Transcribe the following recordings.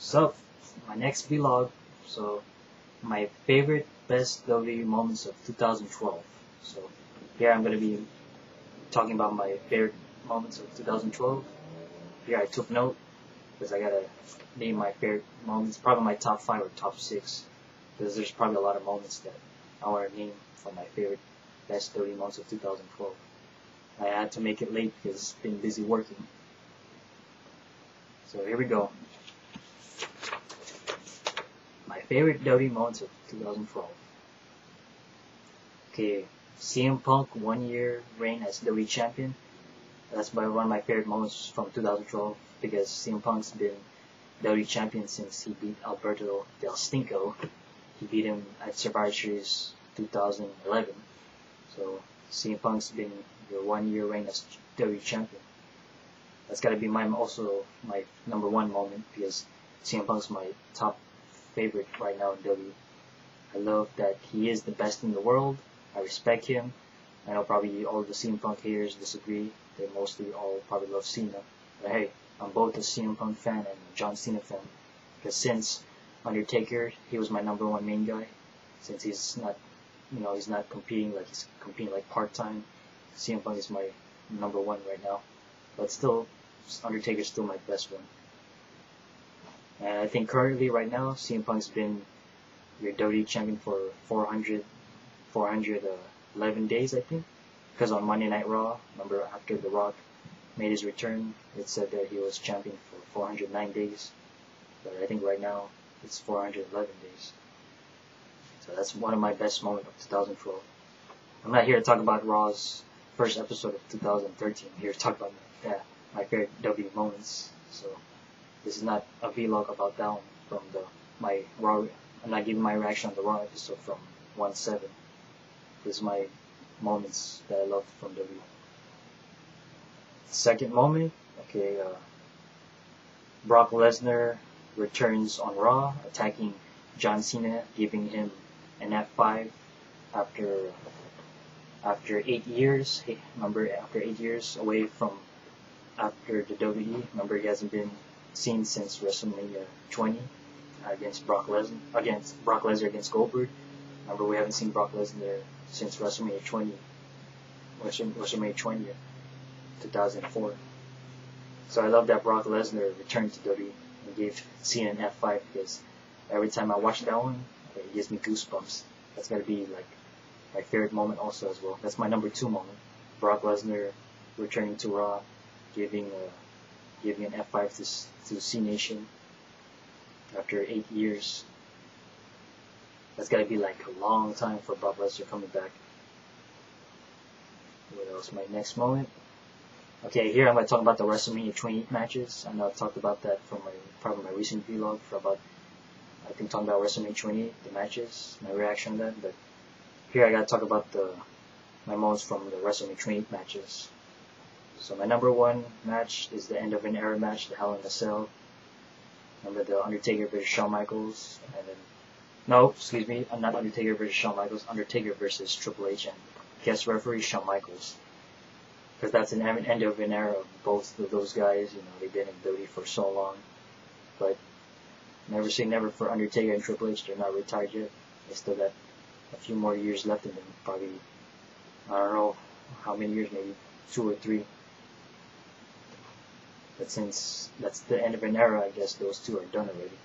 So, my next vlog, so my favorite best WWE moments of 2012. So, here I'm going to be talking about my favorite moments of 2012. Here I took note, because I gotta name my favorite moments, probably my top 5 or top 6, because there's probably a lot of moments that I want to name for my favorite best WWE moments of 2012. I had to make it late because I've been busy working. So here we go. My favorite WWE moments of 2012. Okay, CM Punk 1 year reign as WWE champion. That's one of my favorite moments from 2012 because CM Punk's been WWE champion since he beat Alberto Del Stinko. He beat him at Survivor Series 2011. So CM Punk's been your 1 year reign as WWE champion. That's gotta be also my number 1 moment because CM Punk's my top favorite right now in WWE. I love that he is the best in the world. I respect him. I know probably all the CM Punk haters disagree. They mostly all probably love Cena. But hey, I'm both a CM Punk fan and a John Cena fan. Because since Undertaker, he was my number 1 main guy. Since he's not, he's not competing like he's competing like part-time. CM Punk is my number 1 right now. But still, Undertaker's still my best one. And I think currently right now, CM Punk's been your WWE champion for 411 days, I think. Because on Monday Night Raw, remember after The Rock made his return, it said that he was champion for 409 days. But I think right now, it's 411 days. So that's one of my best moments of 2012. I'm not here to talk about Raw's first episode of 2013. I'm here to talk about my favorite WWE moments. So this is not a vlog about that one from my Raw. I'm not giving my reaction on the Raw episode from 1/7. This is my moments that I loved from WWE. Second moment, okay, Brock Lesnar returns on Raw, attacking John Cena, giving him an F5 after 8 years. Remember, after 8 years away from after the WWE. Remember, he hasn't been seen since WrestleMania 20 against Brock Lesnar against Goldberg. Remember, we haven't seen Brock Lesnar since WrestleMania 20, 2004. So I love that Brock Lesnar returned to WWE and gave Cena an F5 because every time I watch that one, it gives me goosebumps. That's gotta be like my favorite moment also as well. That's my number 2 moment. Brock Lesnar returning to Raw, giving an F5 to C Nation after 8 years. That's gotta be like a long time for Brock Lesnar coming back. What else? My next moment. Okay, here I'm gonna talk about the WrestleMania 28 matches. I know I've talked about that from probably my recent vlog for about, I think, talking about WrestleMania 28, the matches, my reaction to that. But here I gotta talk about my moments from the WrestleMania 28 matches. So my number 1 match is the end of an era match, the Hell in a Cell. Remember the Undertaker versus Shawn Michaels, and then not Undertaker versus Shawn Michaels, Undertaker versus Triple H and guest referee Shawn Michaels. Because that's an end of an era of both of those guys. They've been in WWE for so long. But never say never for Undertaker and Triple H. They're not retired yet. They still got a few more years left in them. Probably, I don't know how many years, maybe 2 or 3. But since that's the end of an era, I guess those 2 are done already.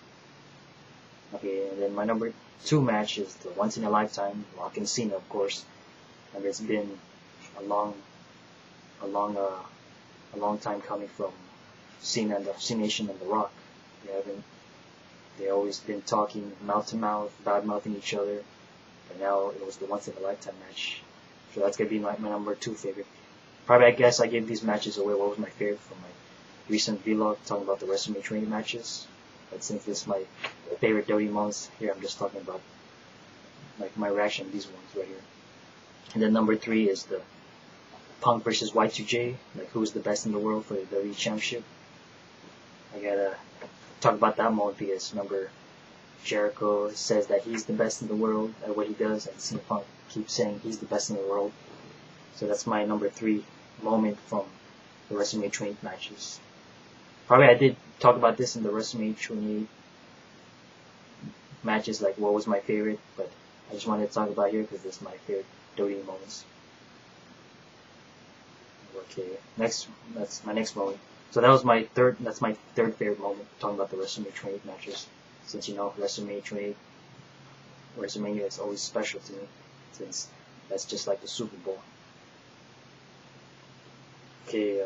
Okay, and then my number 2 match is the once in a lifetime Rock and Cena, of course. And it's been a long time coming from Cena and the C Nation and The Rock. They always been talking mouth to mouth, bad mouthing each other. But now it was the once in a lifetime match. So that's gonna be my number 2 favorite. Probably, I guess I gave these matches away. What was my favorite from my recent vlog talking about the WrestleMania 20 matches? But since this is my favorite WWE moments, here I'm just talking about like my reaction to these ones right here. And then number 3 is the Punk versus Y2J, like who's the best in the world for the WWE Championship. I gotta talk about that moment because remember Jericho says that he's the best in the world at what he does, and CM Punk keeps saying he's the best in the world. So that's my number 3 moment from the WrestleMania 28 matches. Probably I did talk about this in the WrestleMania 28 matches, like what was my favorite, but I just wanted to talk about here because it's my favorite WWE moments. Okay, that's my next moment. So that's my third favorite moment, talking about the WrestleMania 28 matches. Since WrestleMania 28, WrestleMania is always special to me, since that's just like the Super Bowl. Okay,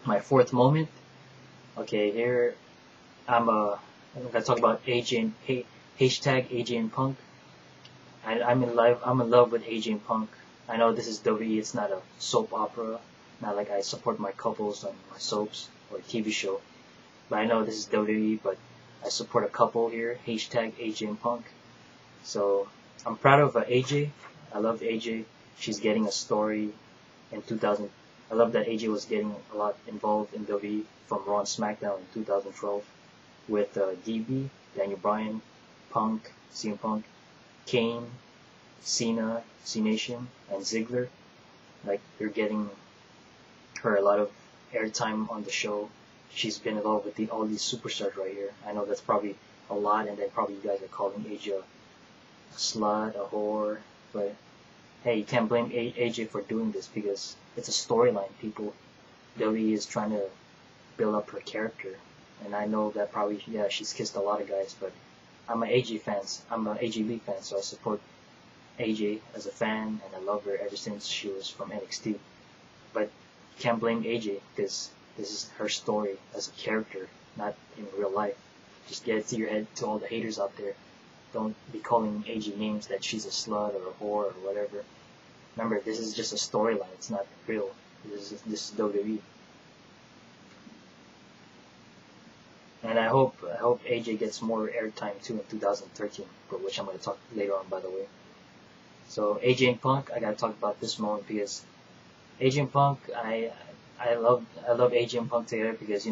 my fourth moment. Okay, here I'm gonna talk about AJ and hashtag AJ and Punk. I'm in love with AJ and Punk. I know this is WWE. It's not a soap opera. Not like I support my couples on my soaps or TV show. But I know this is WWE. But I support a couple here. Hashtag AJ and Punk. So I'm proud of AJ. I love AJ. She's getting a story in 2000. I love that AJ was getting a lot involved in WWE from Raw and SmackDown in 2012 with DB, Daniel Bryan, Punk, CM Punk, Kane, Cena, C-Nation, and Ziggler. Like, they're getting her a lot of airtime on the show. She's been involved with all these superstars right here. I know that's probably a lot, and then probably you guys are calling AJ a slut, a whore, but hey, you can't blame AJ for doing this because it's a storyline. WWE is trying to build up her character, and I know that probably, yeah, she's kissed a lot of guys, but I'm an AJ fan. I'm an AJ Lee fan, so I support AJ as a fan, and I love her ever since she was from NXT. But you can't blame AJ because this is her story as a character, not in real life. Just get it to your head, to all the haters out there. Don't be calling AJ names that she's a slut or a whore or whatever. Remember, this is just a storyline. It's not real. This is WWE. And I hope AJ gets more airtime too in 2013, for which I'm going to talk later on, by the way. So AJ and Punk, I got to talk about this moment because AJ and Punk, I love AJ and Punk together because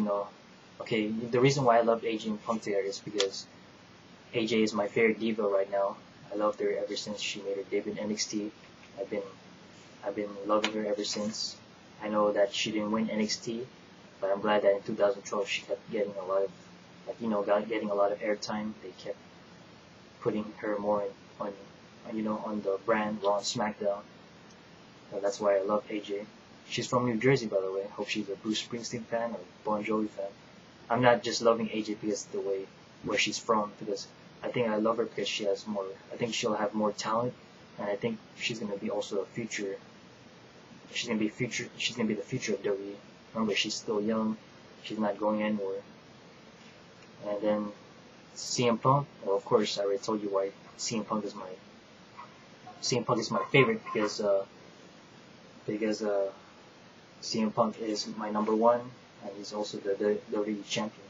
okay, the reason why I love AJ and Punk together is because AJ is my favorite diva right now. I loved her ever since she made her debut in NXT. I've been loving her ever since. I know that she didn't win NXT, but I'm glad that in 2012 she kept getting a lot of, getting a lot of airtime. They kept putting her more on the brand Raw and SmackDown. And that's why I love AJ. She's from New Jersey, by the way. Hope she's a Bruce Springsteen fan or Bon Jovi fan. I'm not just loving AJ because of the way where she's from, because I think I love her because she has more. I think she'll have more talent, and I think she's gonna be also a future. She's gonna be the future of WWE. Remember, she's still young. She's not going anywhere. And then CM Punk. Well, of course, I already told you why CM Punk is my favorite because CM Punk is my number one, and he's also the WWE champion.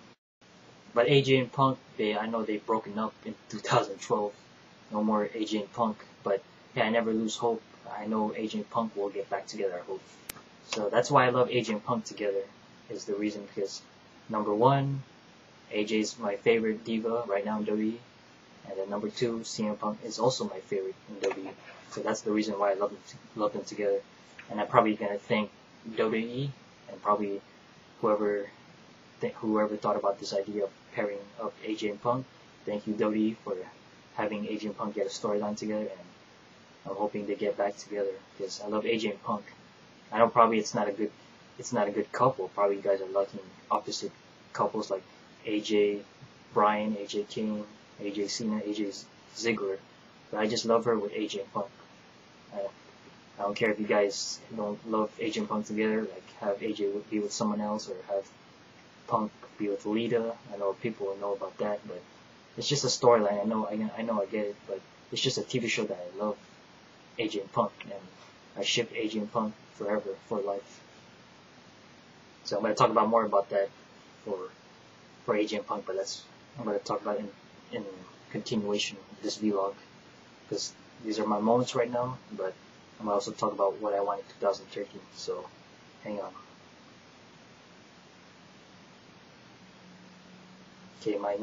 But AJ and Punk, I know they've broken up in 2012. No more AJ and Punk. But yeah, I never lose hope. I know AJ and Punk will get back together, I hope. So that's why I love AJ and Punk together, is the reason, because number one, AJ's my favorite diva right now in WWE. And then number two, CM Punk is also my favorite in WWE. So that's the reason why I love them together. And I'm probably going to thank WWE and probably whoever thought about this idea of pairing up AJ and Punk. Thank you, WWE, for having AJ and Punk get a storyline together, and I'm hoping they get back together because I love AJ and Punk. I know probably it's not a good couple. Probably you guys are liking opposite couples like AJ Bryan, AJ King, AJ Cena, AJ Ziggler. But I just love her with AJ and Punk. I don't care if you guys don't love AJ and Punk together, like have AJ be with someone else or have Punk be with Lita. I know people will know about that, but it's just a storyline. I know I get it, but it's just a TV show that I love AJ and Punk, and I ship AJ and Punk forever, for life. So I'm going to talk about more about that for AJ and Punk, but I'm going to talk about in continuation of this vlog, because these are my moments right now, but I'm going to also talk about what I want in 2013, so hang on. Okay, my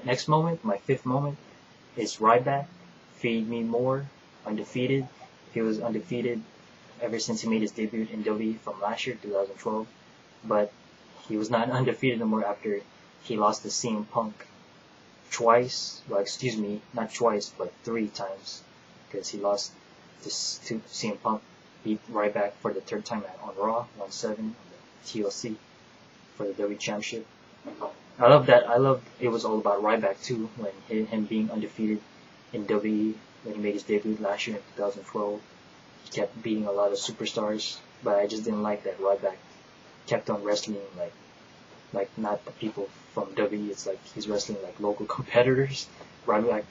next moment, my fifth moment, is Ryback. Feed me more, undefeated. He was undefeated ever since he made his debut in WWE from last year, 2012. But he was not undefeated anymore after he lost to CM Punk twice. Well, excuse me, not twice, but 3 times, because he lost this to CM Punk, beat Ryback for the 3rd time on Raw, 1-7 on the TLC for the WWE Championship. I love that. I love it was all about Ryback too, when him being undefeated in WWE when he made his debut last year in 2012. He kept beating a lot of superstars, but I just didn't like that Ryback kept on wrestling like not the people from WWE. It's like he's wrestling like local competitors. Ryback,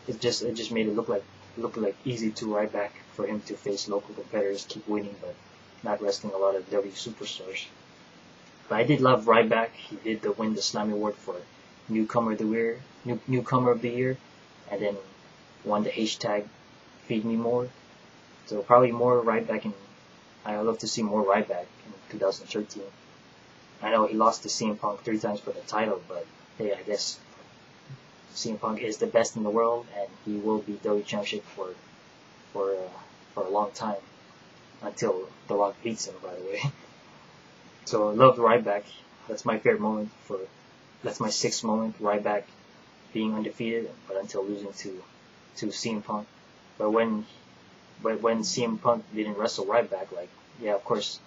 it just made it look like easy to Ryback for him to face local competitors, keep winning, but not wrestling a lot of WWE superstars. But I did love Ryback. He did win the Slammy Award for Newcomer of the Year, Newcomer of the Year, and then won the hashtag Feed Me More. So probably more Ryback, and I love to see more Ryback in 2013. I know he lost to CM Punk 3 times for the title, but hey, I guess CM Punk is the best in the world, and he will be WWE Championship for a long time, until The Rock beats him, by the way. So I love Ryback. That's my favorite moment that's my 6th moment, Ryback being undefeated, but until losing to CM Punk. But when CM Punk didn't wrestle Ryback, like, yeah, of course,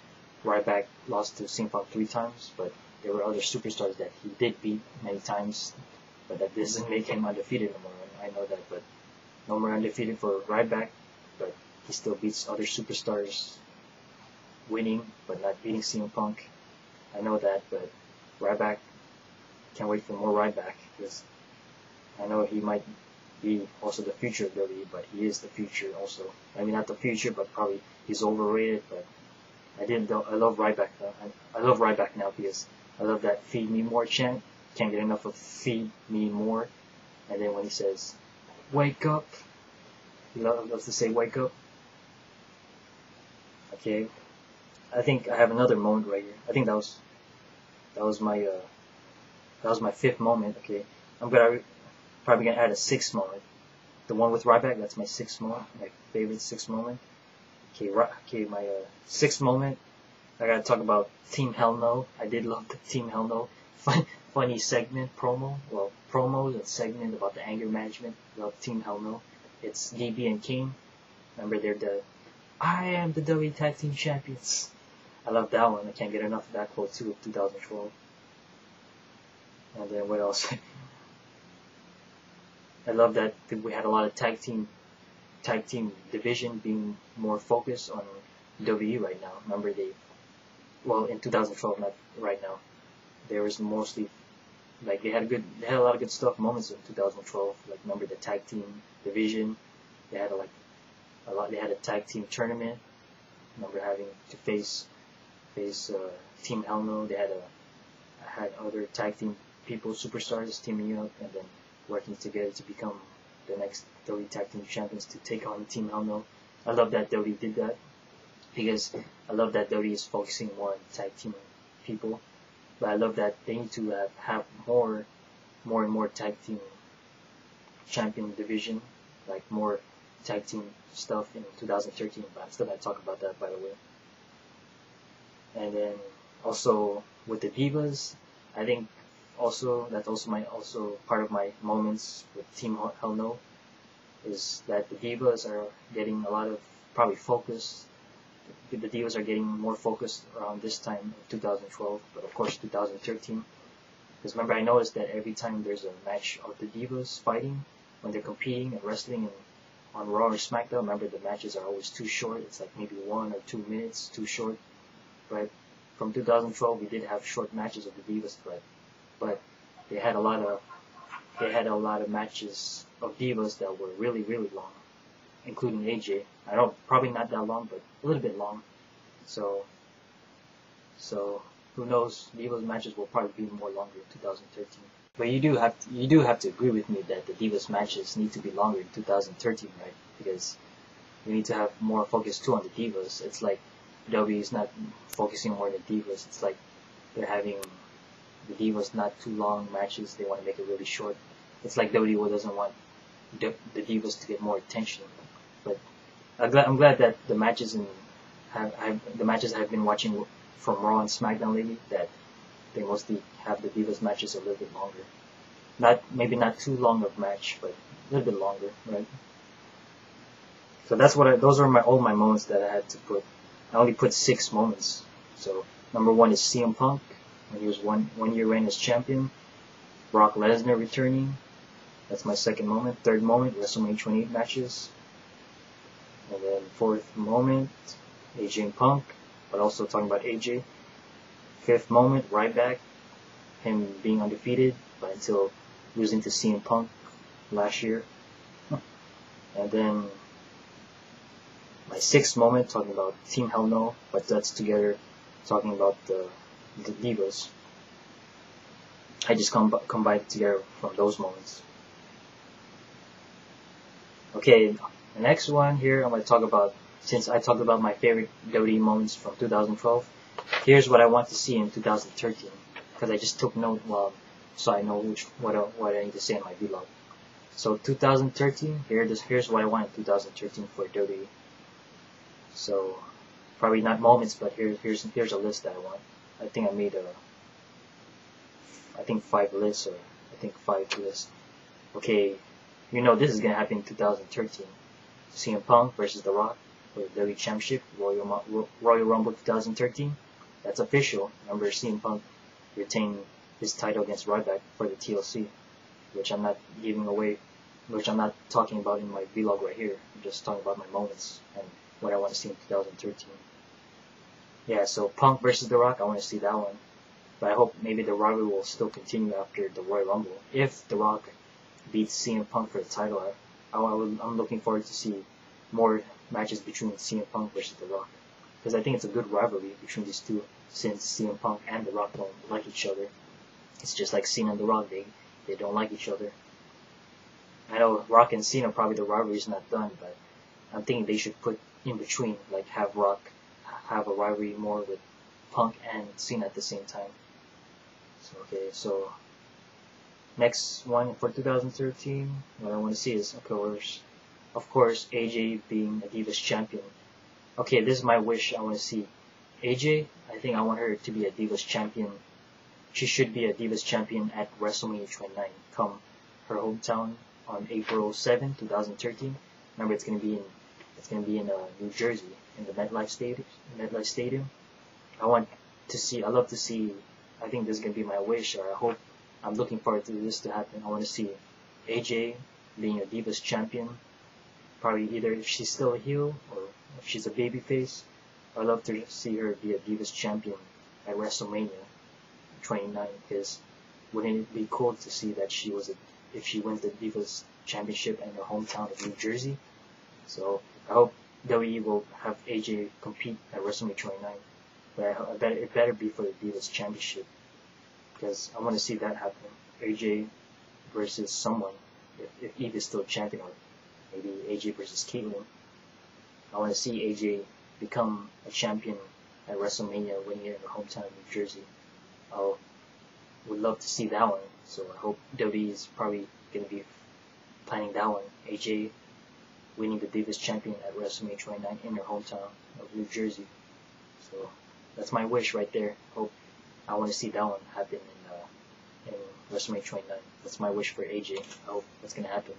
Ryback lost to CM Punk 3 times, but there were other superstars that he did beat many times, but that doesn't make him undefeated no more. I know that, but no more undefeated for Ryback, but he still beats other superstars, winning, but not beating CM Punk. I know that, but Ryback, can't wait for more Ryback, because I know he might be also the future of WWE, but he is the future also. I mean, not the future, but probably he's overrated, but I love Ryback though. I love Ryback now because I love that Feed Me More chant. Can't get enough of Feed Me More. And then when he says, wake up, he loves to say wake up. Okay, I think I have another moment right here. I think that was my 5th moment. Okay, I'm probably gonna add a 6th moment. The one with Ryback, that's my 6th moment, my favorite 6th moment. Okay, my 6th moment, I gotta talk about Team Hell No. I did love the Team Hell No funny segment promos and segment about the anger management. Love Team Hell No. It's DB and King. Remember, they're I am the WWE Tag Team Champions. I love that one. I can't get enough of that quote too of 2012. And then what else? I love that we had a lot of tag team division being more focused on WWE right now. Remember in 2012, not right now. There was mostly like they had a lot of good stuff moments in 2012. Like remember the tag team division. They had They had a tag team tournament. Remember having to face Team Hell No. They had other tag team people, superstars teaming up and then working together to become the next WWE Tag Team Champions to take on Team Hell No. I love that WWE did that because I love that WWE is focusing more on tag team people. But I love that they need to have more and more tag team champion division, like more tag team stuff in 2013. But I'm still gonna talk about that, by the way. And then also with the Divas, I think that's also part of my moments with Team Hell No is that the Divas are getting a lot of probably focus. The Divas are getting more focused around this time of 2012, but of course 2013. Because remember, I noticed that every time there's a match of the Divas fighting, when they're competing and wrestling on Raw or SmackDown, remember the matches are always too short. It's like maybe 1 or 2 minutes, too short. Right? From 2012, we did have short matches of the Divas, but they had a lot of matches of Divas that were really, really long, including AJ. I know probably not that long, but a little bit long. So who knows? Divas matches will probably be more longer in 2013. But you do have to agree with me that the Divas matches need to be longer in 2013, right? Because we need to have more focus too on the Divas. It's like WWE is not focusing more on the Divas. It's like they're having the Divas not too long matches. They want to make it really short. It's like WWE doesn't want the Divas to get more attention. But I'm glad that the matches I've been watching from Raw and SmackDown lately, that they mostly have the Divas matches a little bit longer. maybe not too long of match, but a little bit longer, right? So that's those are all my moments that I had to put. I only put 6 moments. So number 1 is CM Punk when he was one year reign as champion. Brock Lesnar returning. That's my second moment. Third moment, WrestleMania 28 matches. And then fourth moment, AJ and Punk, but also talking about AJ. Fifth moment, Ryback, him being undefeated, but until losing to CM Punk last year. And then my sixth moment, talking about Team Hell No, but that's together, talking about the Divas. I just combined it together from those moments. Okay, the next one here I'm going to talk about, since I talked about my favorite WWE moments from 2012, here's what I want to see in 2013, because I just took note, so I know what I need to say in my vlog. So 2013, here's what I want in 2013 for WWE. So probably not moments, but here's a list that I want. I think I made 5 lists, or I think 5 lists. Okay, you know this is gonna happen in 2013. CM Punk versus The Rock for the WWE Championship, Royal Rumble 2013. That's official. Remember, CM Punk retained his title against Ryback for the TLC, which I'm not giving away, which I'm not talking about in my vlog right here. I'm just talking about my moments and what I want to see in 2013. Yeah, so Punk versus The Rock, I want to see that one. But I hope maybe the rivalry will still continue after the Royal Rumble. If The Rock beats CM Punk for the title, I'm looking forward to see more matches between CM Punk versus The Rock. Because I think it's a good rivalry between these two, since CM Punk and The Rock don't like each other. It's just like Cena and The Rock, they don't like each other. I know Rock and Cena, probably the rivalry is not done, but I'm thinking they should put in between, like have Rock have a rivalry more with Punk and Cena at the same time. So, okay, so next one for 2013, what I want to see is, of course, AJ being a Divas champion. Okay, this is my wish. I want to see AJ. I think I want her to be a Divas champion. She should be a Divas champion at WrestleMania 29, come her hometown on April 7, 2013. Remember, it's gonna be in New Jersey, in the MetLife Stadium. I love to see. I think this is gonna be my wish, or I'm looking forward to this to happen. I want to see AJ being a Divas champion. Probably either if she's still a heel or if she's a babyface. I'd love to see her be a Divas champion at WrestleMania 29. Because wouldn't it be cool to see that if she wins the Divas championship in her hometown of New Jersey? So I hope WWE will have AJ compete at WrestleMania 29. But it better be for the Divas championship, because I want to see that happen. AJ versus someone, if Eve is still champion, or maybe AJ versus Caitlyn. I want to see AJ become a champion at WrestleMania when you're in her hometown of New Jersey. I would love to see that one. So I hope WWE is probably going to be planning that one. AJ winning the Divas champion at WrestleMania 29 in her hometown of New Jersey. So that's my wish right there. I want to see that one happen in WrestleMania 29. That's my wish for AJ. I hope that's going to happen,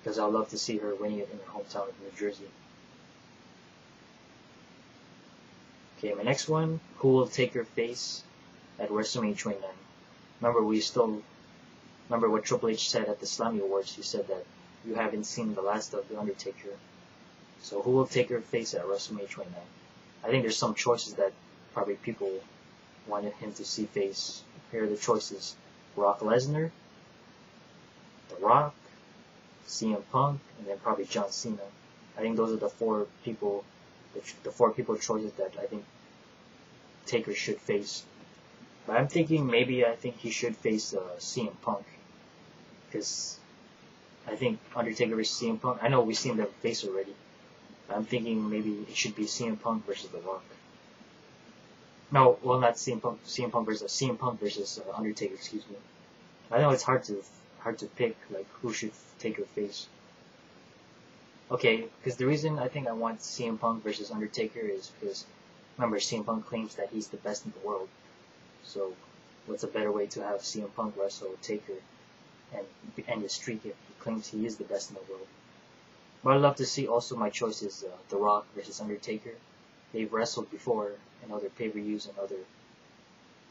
because I'd love to see her winning it in her hometown of New Jersey. Okay, my next one, who will take her face at WrestleMania 29? Remember what Triple H said at the Slammy Awards? He said that you haven't seen the last of The Undertaker. So who will take her face at WrestleMania 29? I think there's some choices that probably people wanted him to see face. Here are the choices: Brock Lesnar, The Rock, CM Punk, and then probably John Cena. I think those are the 4 people choices that I think Taker should face. But I'm thinking I think he should face CM Punk, because I think Undertaker versus CM Punk, I know we've seen them face already. I'm thinking maybe it should be CM Punk versus The Rock. No, well, not CM Punk. CM Punk versus Undertaker. Excuse me. I know it's hard to pick like who should take her face. Okay, because the reason I think I want CM Punk versus Undertaker is because, remember, CM Punk claims that he's the best in the world. So what's a better way to have CM Punk wrestle Taker and end his streak if he claims he is the best in the world. But I'd love to see also my choice is The Rock versus Undertaker. They've wrestled before in other pay-per-views and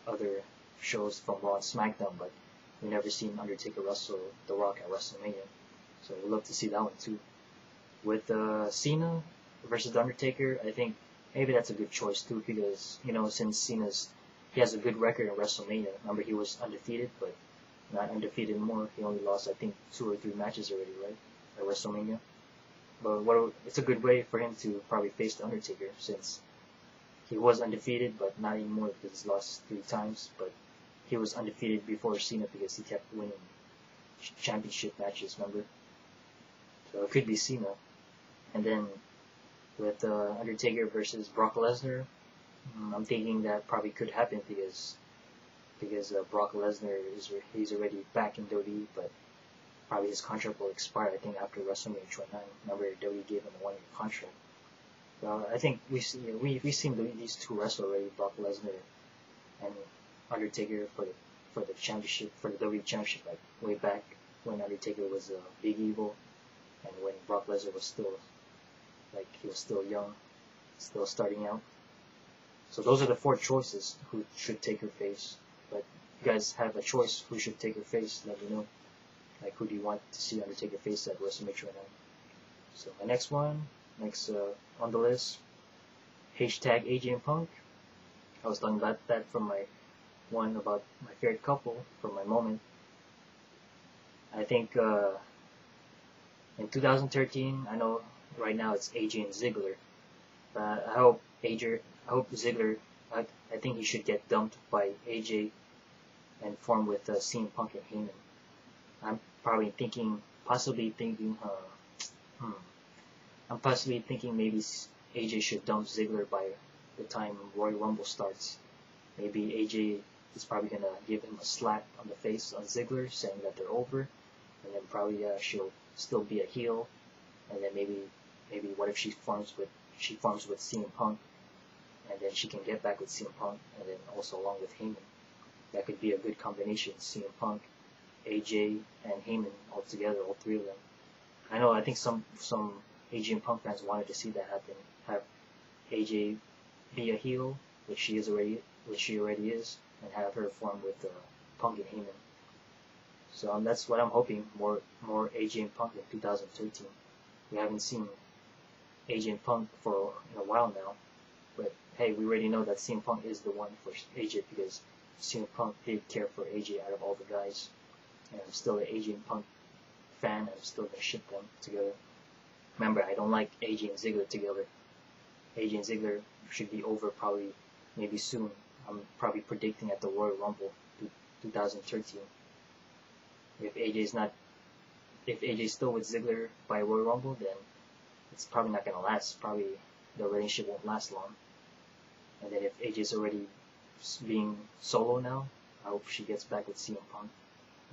other shows from Raw and SmackDown, but we've never seen Undertaker wrestle The Rock at WrestleMania. So I'd love to see that one too. With Cena versus The Undertaker, I think maybe that's a good choice too, because since he has a good record in WrestleMania. Remember, he was undefeated, but not undefeated anymore. He only lost, I think, 2 or 3 matches already, right, at WrestleMania. But it's a good way for him to probably face The Undertaker, since he was undefeated, but not anymore because he's lost 3 times. But he was undefeated before Cena because he kept winning championship matches, remember? So it could be Cena. And then with Undertaker versus Brock Lesnar, I'm thinking that probably could happen because Brock Lesnar he's already back in WWE, but probably his contract will expire, I think, after WrestleMania 29. Remember, WWE gave him a 1-year contract. Well, I think we've seen these two wrestle already, Brock Lesnar and Undertaker for the championship, for the WWE championship, like way back when Undertaker was Big Evil, and when Brock Lesnar was still young, still starting out. So those are the 4 choices who should take her face. But if you guys have a choice who should take her face, let me know. Like, who do you want to see Undertaker face at WrestleMania 29? So my next on the list, hashtag AJ and Punk. I was talking about that from my one about my favorite couple from my moment. I think in 2013, I know right now it's AJ and Ziggler, but I hope Ziggler, I think he should get dumped by AJ and form with CM Punk and Heyman. I'm possibly thinking maybe AJ should dump Ziggler by the time Royal Rumble starts. Maybe AJ is probably gonna give him a slap on the face on Ziggler, saying that they're over, and then probably she'll still be a heel, and then maybe what if she forms with CM Punk, and then she can get back with CM Punk, and then also along with Heyman. That could be a good combination, CM Punk, AJ, and Heyman all together, all 3 of them. I think some AJ and Punk fans wanted to see that happen. Have AJ be a heel, which she already is, and have her form with Punk and Heyman. So that's what I'm hoping, more AJ and Punk in 2013. We haven't seen AJ and Punk in a while now, but hey, we already know that CM Punk is the one for AJ because CM Punk did care for AJ out of all the guys, and I'm still an AJ and Punk fan. I'm still gonna ship them together. Remember, I don't like AJ and Ziggler together. AJ and Ziggler should be over probably, maybe soon. I'm probably predicting at the Royal Rumble 2013. If AJ's still with Ziggler by Royal Rumble, then it's probably not gonna last. Probably the relationship won't last long. And then if AJ's already being solo now, I hope she gets back with CM Punk,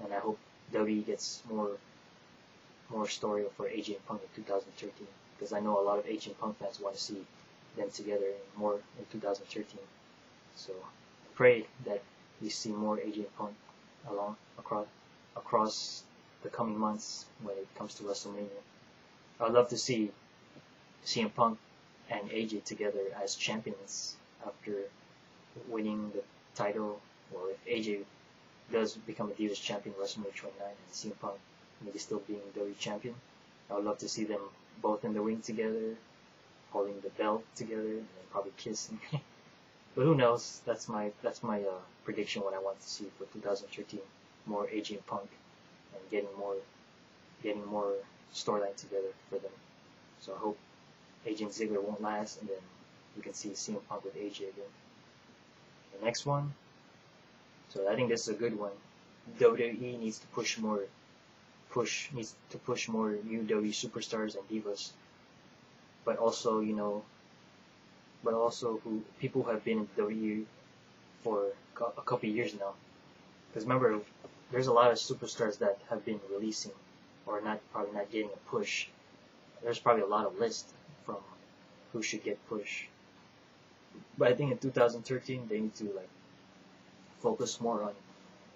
and I hope WWE gets more story for AJ and Punk in 2013, because I know a lot of AJ and Punk fans want to see them together more in 2013. So I pray that we see more AJ and Punk across the coming months when it comes to WrestleMania. I'd love to see CM Punk and AJ together as champions after winning the title, or if AJ does become a Divas champion WrestleMania 29 and CM Punk maybe still being WWE champion. I would love to see them both in the ring together, holding the belt together, and then probably kissing. But who knows? That's my prediction. What I want to see for 2013: more AJ and Punk, and getting more storyline together for them. So I hope AJ and Ziggler won't last, and then you can see CM Punk with AJ again. The next one. So I think this is a good one. WWE needs to push more new WWE superstars and divas, but also people who have been in WWE for a couple of years now. Because remember, there's a lot of superstars that have been releasing or probably not getting a push. There's probably a lot of lists from who should get push. But I think in 2013 they need to focus more on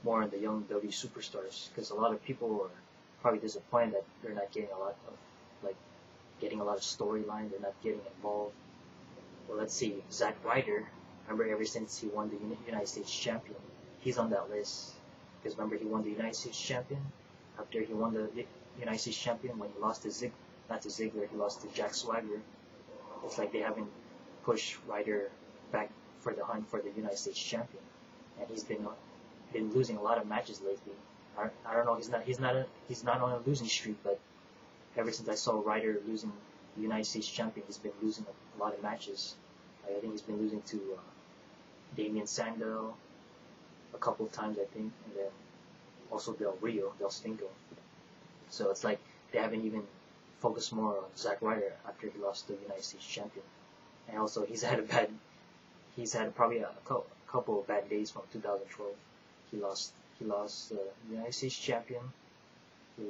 more on the young WWE superstars, because a lot of people are probably disappointed that they're not getting a lot of like getting a lot of storyline. They're not getting involved. Well, let's see, Zack Ryder. Remember, ever since he won the United States champion, he's on that list. Because remember, he won the United States champion. After he won the United States champion, when he lost to not to Ziggler, he lost to Jack Swagger. It's like they haven't pushed Ryder back for the hunt for the United States champion, and he's been losing a lot of matches lately. I don't know. He's not on a losing streak, but ever since I saw Ryder losing the United States champion, he's been losing a lot of matches. I think he's been losing to Damien Sandow a couple of times, I think, and then also Del Stingo. So it's like they haven't even focused more on Zack Ryder after he lost the United States champion. And also he's had probably a couple of bad days from 2012. He lost the United States champion. I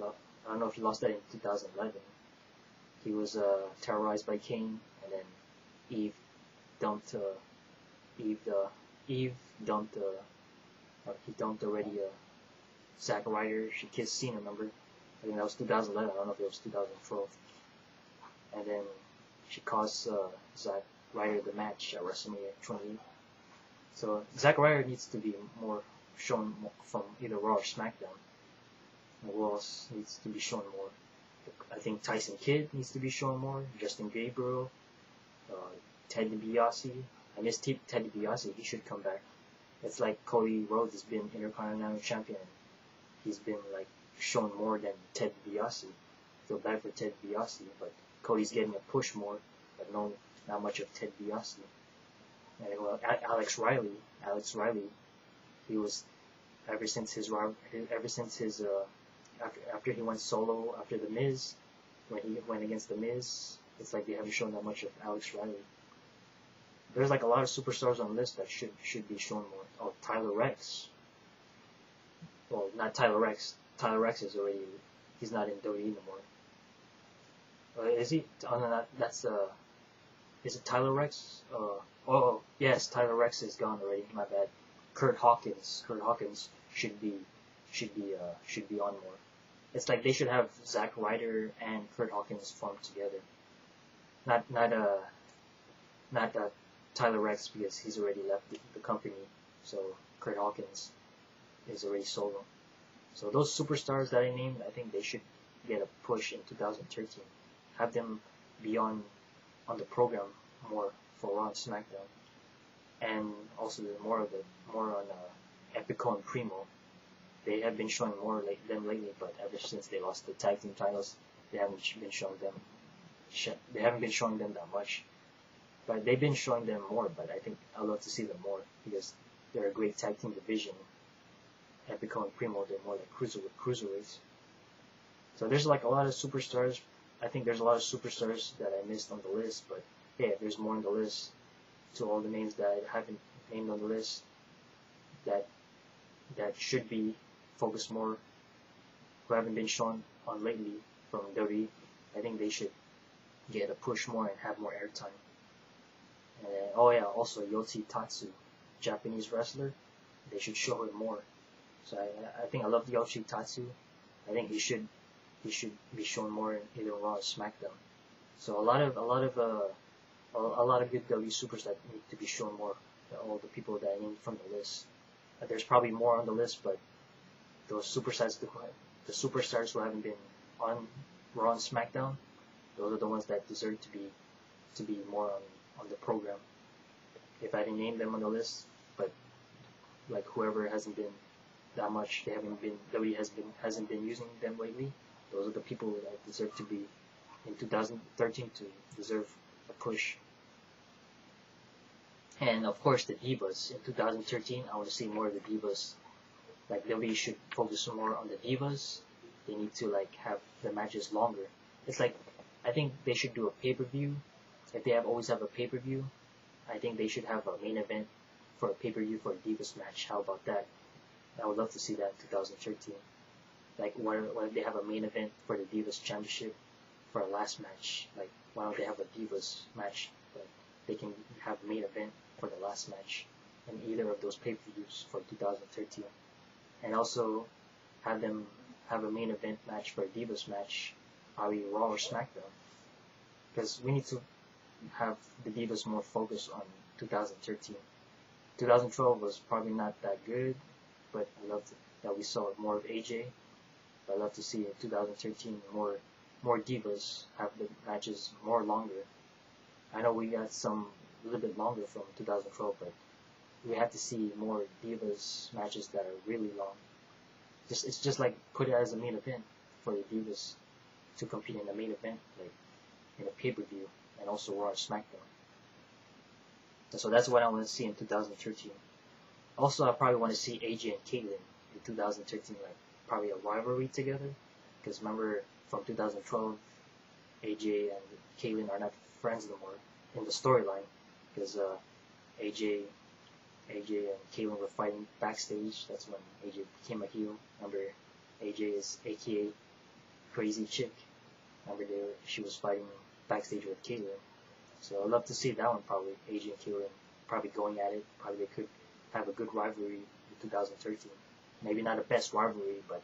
don't know if he lost that in 2011. He was terrorized by Kane, and then Eve dumped Zack Ryder. She kissed Cena, remember? I think that was 2011. I don't know if it was 2012. And then she cost Zack Ryder the match at WrestleMania 28. So Zack Ryder needs to be more shown from either Raw or SmackDown. Who else needs to be shown more? I think Tyson Kidd needs to be shown more. Justin Gabriel, Ted DiBiase. I miss Ted DiBiase. He should come back. It's like Cody Rhodes has been Intercontinental Champion. He's been like shown more than Ted DiBiase. Feel bad for Ted DiBiase, but Cody's getting a push more, but not much of Ted DiBiase. And well, Alex Riley, he was ever since his after he went solo after The Miz, when he went against The Miz, it's like they haven't shown that much of Alex Riley. There's like a lot of superstars on the list that should be shown more. Oh, Tyler Rex. Well, not Tyler Rex. Tyler Rex he's not in WWE anymore. Is he? Oh, no, is it Tyler Rex? Oh, yes, Tyler Rex is gone already. My bad. Kurt Hawkins should be on more. It's like they should have Zack Ryder and Kurt Hawkins formed together. Not Tyler Rex, because he's already left the company. So Kurt Hawkins is already solo. So those superstars that I named, I think they should get a push in 2013. Have them be on the program more for Raw and SmackDown, and also more on Epico and Primo. They have been showing more them lately, but ever since they lost the tag team titles, they haven't been showing them. They haven't been showing them that much, but they've been showing them more. But I think I'd love to see them more, because they're a great tag team division. Epico and Primo, they're more like cruiserweights. So there's like a lot of superstars. I think there's a lot of superstars that I missed on the list, but yeah, there's more on the list. To all the names that I haven't named on the list, that should be focused more, who haven't been shown on lately from WWE, I think they should get a push more and have more airtime. And oh yeah, also Yoti Tatsu, Japanese wrestler, they should show him more. So I think I love Yoti Tatsu. I think he should be shown more in either Raw or SmackDown. So a lot of good WWE supers that need to be shown more. All the people that I named from the list. There's probably more on the list, but those the superstars who haven't been on Raw and SmackDown, those are the ones that deserve to be more on the program. If I didn't name them on the list, but like whoever hasn't been that much, WWE hasn't been using them lately. Those are the people that deserve to be in 2013 to deserve a push. And of course the Divas. In 2013, I want to see more of the Divas. Like WWE should focus more on the Divas. They need to like have the matches longer. It's like, I think they should do a pay-per-view. If they always have a pay-per-view, I think they should have a main event for a pay-per-view for a Divas match. How about that? I would love to see that in 2013. Like, why don't they have a main event for the Divas Championship for a last match? Like, why don't they have a Divas match? Like, they can have a main event for the last match in either of those pay-per-views for 2013. and also have them have a main event match for a Divas match, probably Raw or SmackDown, because we need to have the Divas more focused on 2013. 2012 was probably not that good, but I love that we saw more of AJ. But I love to see in 2013 more Divas have the matches more longer. I know we got some a little bit longer from 2012, but we have to see more Divas matches that are really long. It's just like put it as a main event for the Divas to compete in the main event, like in a pay-per-view, and also Raw and SmackDown. And so that's what I want to see in 2013. Also, I probably want to see AJ and Caitlyn in 2013, like probably a rivalry together. Because remember, from 2012, AJ and Caitlyn are not friends no more in the storyline. Because AJ and Caitlyn were fighting backstage. That's when AJ became a heel. Remember, AJ is AKA Crazy Chick. Remember, she was fighting backstage with Caitlyn. So I'd love to see that one probably. AJ and Caitlyn probably going at it. Probably they could have a good rivalry in 2013. Maybe not a best rivalry, but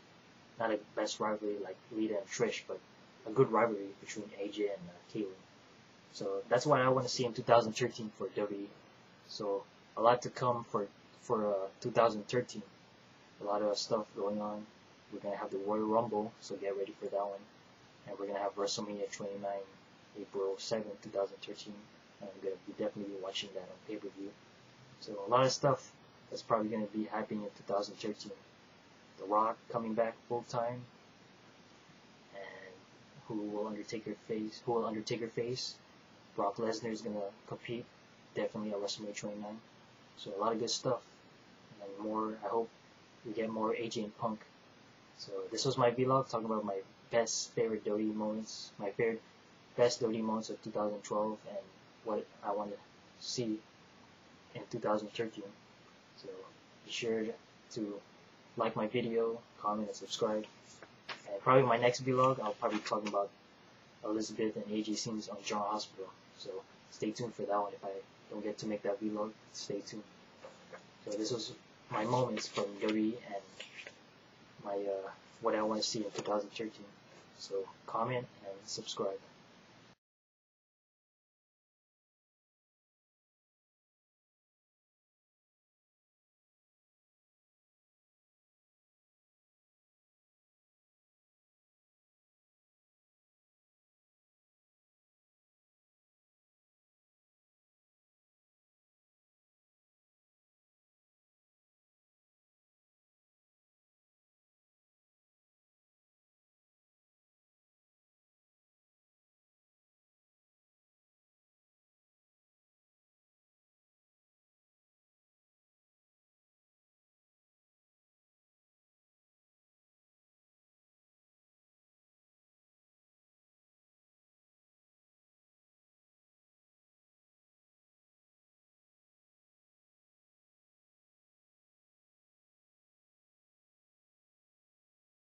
not a best rivalry like Lita and Trish, but a good rivalry between AJ and Caitlyn. So that's what I want to see in 2013 for WWE. So a lot to come for 2013. A lot of stuff going on. We're gonna have the Royal Rumble, so get ready for that one. And we're gonna have WrestleMania 29, April 7th, 2013. And I'm gonna be definitely watching that on pay-per-view. So a lot of stuff that's probably gonna be happening in 2013. The Rock coming back full time, and who will Undertaker face? Brock Lesnar is gonna compete definitely at WrestleMania 29. So a lot of good stuff, and more. I hope we get more AJ and Punk. So this was my vlog talking about my favorite WWE moments, my best WWE moments of 2012, and what I want to see in 2013. So be sure to like my video, comment, and subscribe. And probably my next vlog, I'll probably be talking about Elizabeth and AJ scenes on General Hospital. So stay tuned for that one. If I don't get to make that vlog, stay tuned. So this was my moments from WWE and my what I want to see in 2013. So comment and subscribe.